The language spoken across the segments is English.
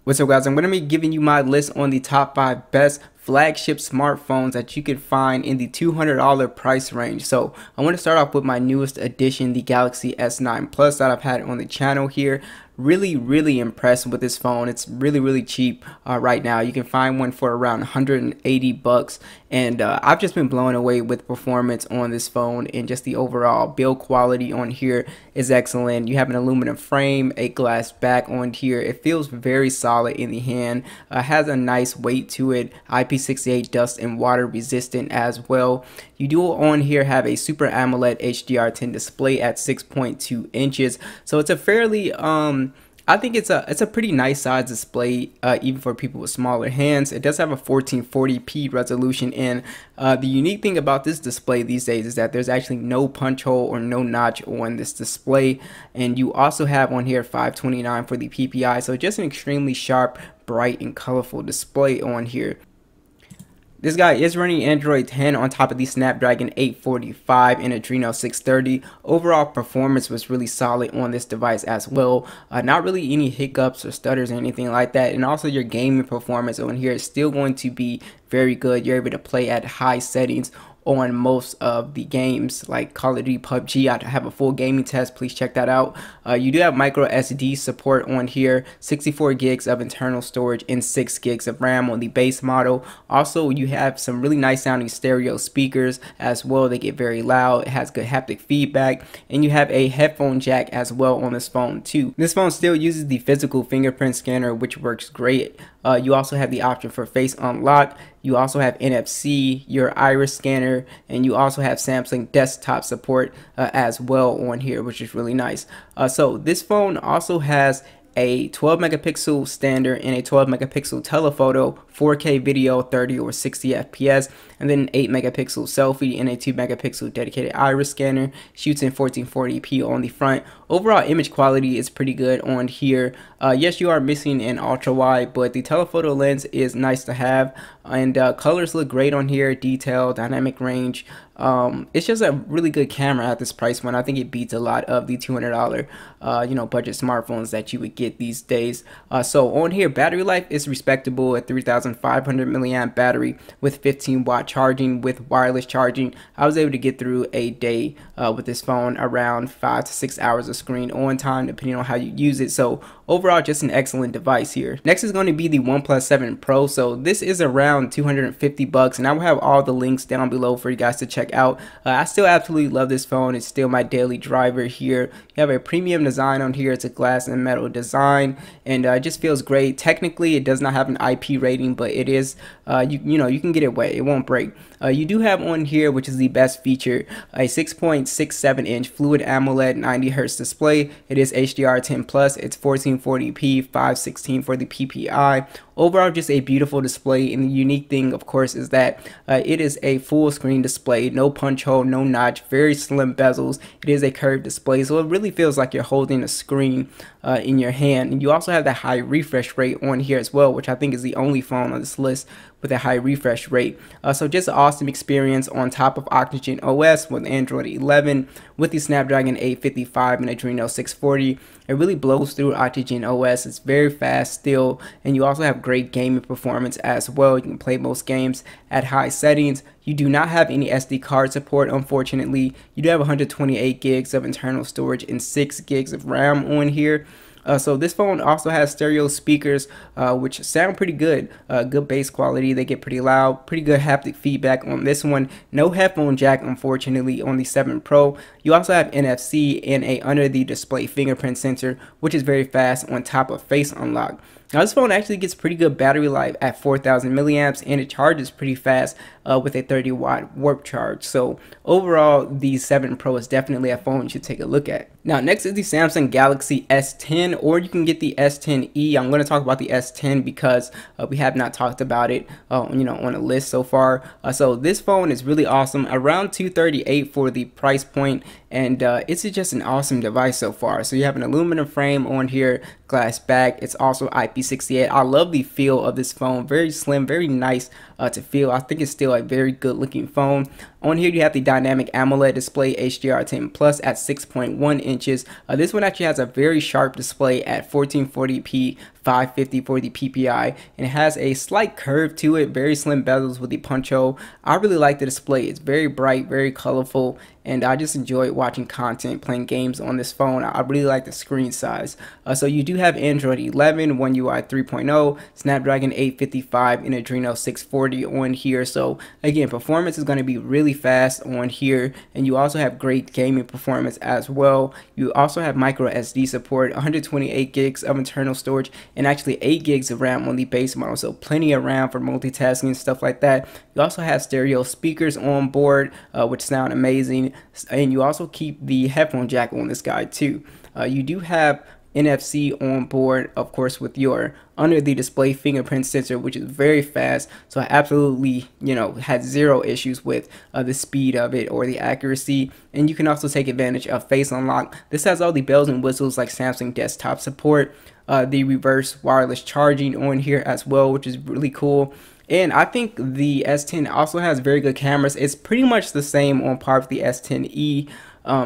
What's up, guys? I'm going to be giving you my list on the top 5 best flagship smartphones that you can find in the $200 price range. So I want to start off with my newest addition, the Galaxy S9 Plus that I've had on the channel here. Really impressed with this phone. It's really cheap right now. You can find one for around 180 bucks, and I've just been blown away with performance on this phone, and just the overall build quality on here is excellent. You have an aluminum frame, a glass back on here. It feels very solid in the hand. Has a nice weight to it. IP68 dust and water resistant as well. You do on here have a Super AMOLED HDR10 display at 6.2 inches, so it's a fairly I think it's a pretty nice size display, even for people with smaller hands. It does have a 1440p resolution, and the unique thing about this display these days is that there's actually no punch hole or no notch on this display, and you also have on here 529 for the PPI, so just an extremely sharp, bright, and colorful display on here. This guy is running Android 10 on top of the Snapdragon 845 and Adreno 630. Overall performance was really solid on this device as well. Not really any hiccups or stutters or anything like that. And also your gaming performance on here is still going to be very good. You're able to play at high settings on most of the games like Call of Duty, PUBG. I have a full gaming test, please check that out. You do have micro SD support on here, 64 gigs of internal storage and 6 gigs of RAM on the base model. Also, you have some really nice sounding stereo speakers as well. They get very loud. It has good haptic feedback, and you have a headphone jack as well on this phone too. This phone still uses the physical fingerprint scanner, which works great. You also have the option for face unlock. You also have NFC, your iris scanner, and you also have Samsung desktop support as well on here, which is really nice. So this phone also has a 12 megapixel standard and a 12 megapixel telephoto, 4K video, 30 or 60 FPS, and then an 8 megapixel selfie and a 2 megapixel dedicated iris scanner. Shoots in 1440p on the front. Overall image quality is pretty good on here. Yes, you are missing an ultra wide, but the telephoto lens is nice to have, and colors look great on here. Detail, dynamic range. It's just a really good camera at this price point. I think it beats a lot of the $200 budget smartphones that you would get these days. So on here, battery life is respectable at 3,500 milliamp battery with 15 watt charging with wireless charging. I was able to get through a day with this phone around 5 to 6 hours of screen on time, depending on how you use it. So overall, just an excellent device here. Next is going to be the Oneplus 7 Pro. So this is around 250 bucks, and I will have all the links down below for you guys to check out. I still absolutely love this phone. It's still my daily driver here. You have a premium design on here. It's a glass and metal design, and it just feels great. Technically, it does not have an IP rating, but it is you can get it wet. It won't break. You do have on here, which is the best feature, a 6.67 inch Fluid AMOLED 90 Hz display. It is HDR10 plus. It's 1440p, 516 for the PPI. Overall, just a beautiful display, and the unique thing, of course, is that it is a full screen display. No punch hole, no notch, very slim bezels. It is a curved display, so it really feels like you're holding a screen in your hand. And you also have that high refresh rate on here as well, which I think is the only phone on this list with a high refresh rate. So just an awesome experience on top of Oxygen OS with Android 11 with the Snapdragon 855 and Adreno 640. It really blows through Oxygen OS. It's very fast still, and you also have great gaming performance as well. You can play most games at high settings. You do not have any SD card support, unfortunately. You do have 128 gigs of internal storage and 6 gigs of RAM on here. So this phone also has stereo speakers, which sound pretty good. Good bass quality. They get pretty loud. Pretty good haptic feedback on this one. No headphone jack, unfortunately, on the 7 Pro. You also have NFC and a under the display fingerprint sensor, which is very fast on top of face unlock. Now this phone actually gets pretty good battery life at 4,000 milliamps, and it charges pretty fast with a 30 watt warp charge. So overall, the 7 Pro is definitely a phone you should take a look at. Now next is the Samsung Galaxy S10, or you can get the S10e. I'm going to talk about the S10 because we have not talked about it on a list so far. So this phone is really awesome, around $238 for the price point, and it's just an awesome device so far. So you have an aluminum frame on here, glass back. It's also IP68. I love the feel of this phone. Very slim, very nice to feel. I think it's still a very good looking phone. On here you have the dynamic AMOLED display HDR10 Plus at 6.1 inches. This one actually has a very sharp display at 1440p 550 for the PPI, and it has a slight curve to it, very slim bezels with the punch hole. I really like the display. It's very bright, very colorful, and I just enjoy watching content, playing games on this phone. I really like the screen size. So you do have Android 11, One UI 3.0, Snapdragon 855, and Adreno 640 on here. So again, performance is going to be really fast on here, and you also have great gaming performance as well. You also have micro SD support, 128 gigs of internal storage, and actually 8 gigs of RAM on the base model, so plenty of RAM for multitasking and stuff like that. You also have stereo speakers on board, which sound amazing, and you also keep the headphone jack on this guy too. You do have NFC on board, of course, with your under the display fingerprint sensor, which is very fast. So I absolutely, had zero issues with the speed of it or the accuracy. And you can also take advantage of face unlock. This has all the bells and whistles like Samsung desktop support, the reverse wireless charging on here as well, which is really cool. And I think the S10 also has very good cameras. It's pretty much the same on par with the S10e.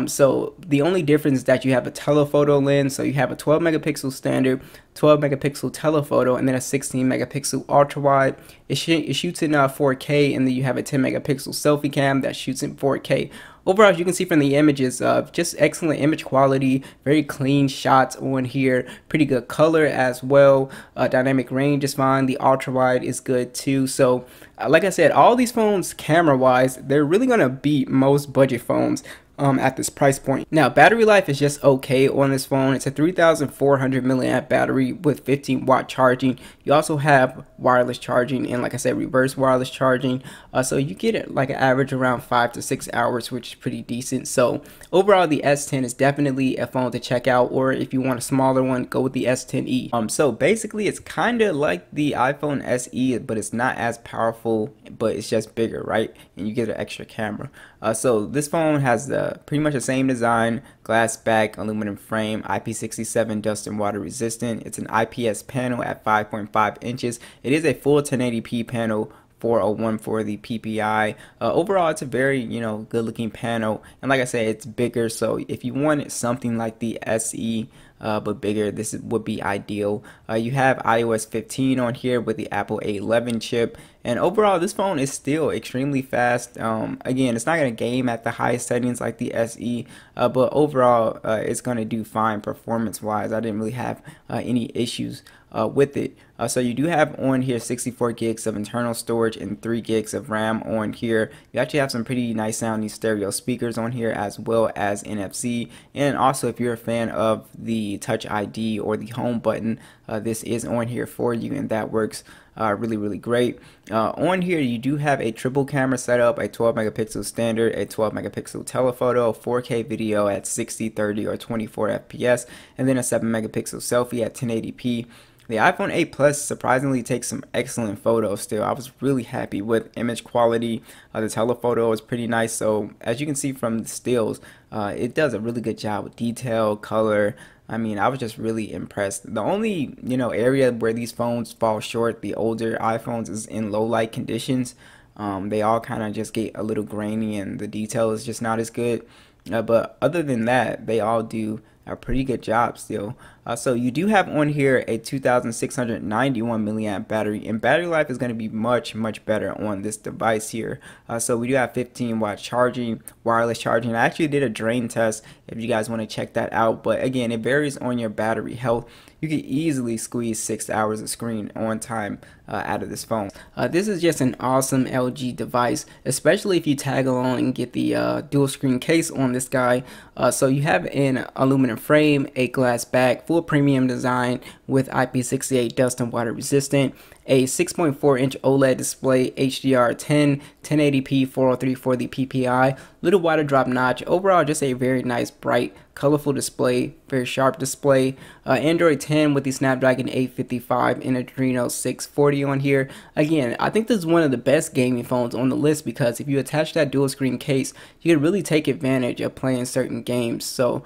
So the only difference is that you have a telephoto lens. So you have a 12 megapixel standard, 12 megapixel telephoto, and then a 16 megapixel ultra wide. It shoots in 4K, and then you have a 10 megapixel selfie cam that shoots in 4K. Overall, as you can see from the images, just excellent image quality, very clean shots on here, pretty good color as well. Dynamic range is fine. The ultra wide is good too. So like I said, all these phones camera wise, they're really gonna beat most budget phones at this price point. Now, battery life is just okay on this phone. It's a 3,400 milliamp battery with 15-watt charging. You also have wireless charging and, like I said, reverse wireless charging. So you get it like an average around 5 to 6 hours, which is pretty decent. So overall, the S10 is definitely a phone to check out, or if you want a smaller one, go with the S10e. So basically, it's kind of like the iPhone SE, but it's not as powerful, but it's just bigger, right? And you get an extra camera. So this phone has pretty much the same design, glass back, aluminum frame, IP67 dust and water resistant. It's an IPS panel at 5.5 inches. It is a full 1080p panel, 401 for the PPI. Overall, it's a very good looking panel, and like I said, it's bigger. So if you want something like the SE but bigger, this would be ideal. You have iOS 15 on here with the Apple A11 chip, and overall this phone is still extremely fast. Again, it's not going to game at the highest settings like the SE, but overall it's going to do fine performance wise. I didn't really have any issues with it. So you do have on here 64 gigs of internal storage and 3 gigs of RAM on here. You actually have some pretty nice sounding stereo speakers on here, as well as NFC. And also, if you're a fan of the Touch ID or the home button, this is on here for you, and that works really great. On here you do have a triple camera setup, a 12 megapixel standard, a 12 megapixel telephoto, 4K video at 60, 30, or 24 FPS, and then a 7 megapixel selfie at 1080p. The iPhone 8 Plus surprisingly takes some excellent photos still. I was really happy with image quality. The telephoto is pretty nice. So as you can see from the stills, it does a really good job with detail, color. I mean, I was just really impressed. The only, area where these phones fall short, the older iPhones, is in low light conditions. They all kind of just get a little grainy and the detail is just not as good. But other than that, they all do a pretty good job still. So you do have on here a 2,691 milliamp battery, and battery life is going to be much better on this device here. So we do have 15-watt charging, wireless charging. I actually did a drain test if you guys want to check that out, but again, it varies on your battery health. You can easily squeeze 6 hours of screen on time out of this phone. This is just an awesome LG device, especially if you tag along and get the dual screen case on this guy. So you have an aluminum frame, a glass back, full premium design with IP68 dust and water resistant, a 6.4 inch OLED display, HDR10, 1080p 403 for the PPI, little wider drop notch. Overall, just a very nice, bright, colorful display, very sharp display. Android 10 with the Snapdragon 855 and Adreno 640 on here. Again, I think this is one of the best gaming phones on the list because if you attach that dual screen case, you can really take advantage of playing certain games. So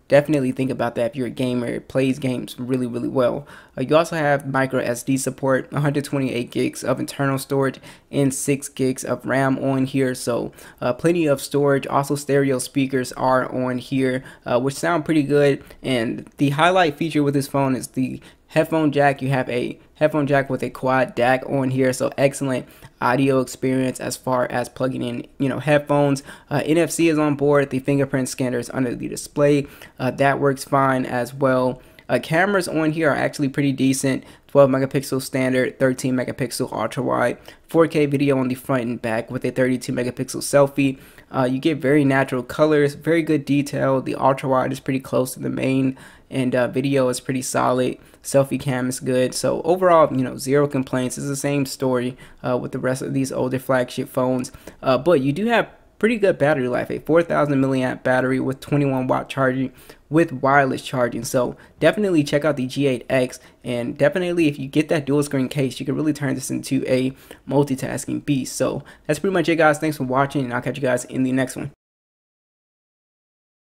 definitely think about that if you're a gamer. It plays games really well. You also have micro SD support, 128 gigs of internal storage and 6 gigs of RAM on here. So plenty of storage. Also stereo speakers are on here, which sound pretty good. And the highlight feature with this phone is the headphone jack. You have a headphone jack with a quad DAC on here, so excellent audio experience as far as plugging in headphones. NFC is on board. The fingerprint scanner is under the display. That works fine as well. Cameras on here are actually pretty decent. 12 megapixel standard, 13 megapixel ultra wide, 4K video on the front and back with a 32 megapixel selfie. You get very natural colors, very good detail. The ultra wide is pretty close to the main, and video is pretty solid. Selfie cam is good. So overall, zero complaints. It's the same story with the rest of these older flagship phones, but you do have pretty good battery life, a 4,000 milliamp battery with 21 watt charging with wireless charging. So definitely check out the G8X, and definitely if you get that dual screen case, you can really turn this into a multitasking beast. So that's pretty much it, guys. Thanks for watching, and I'll catch you guys in the next one.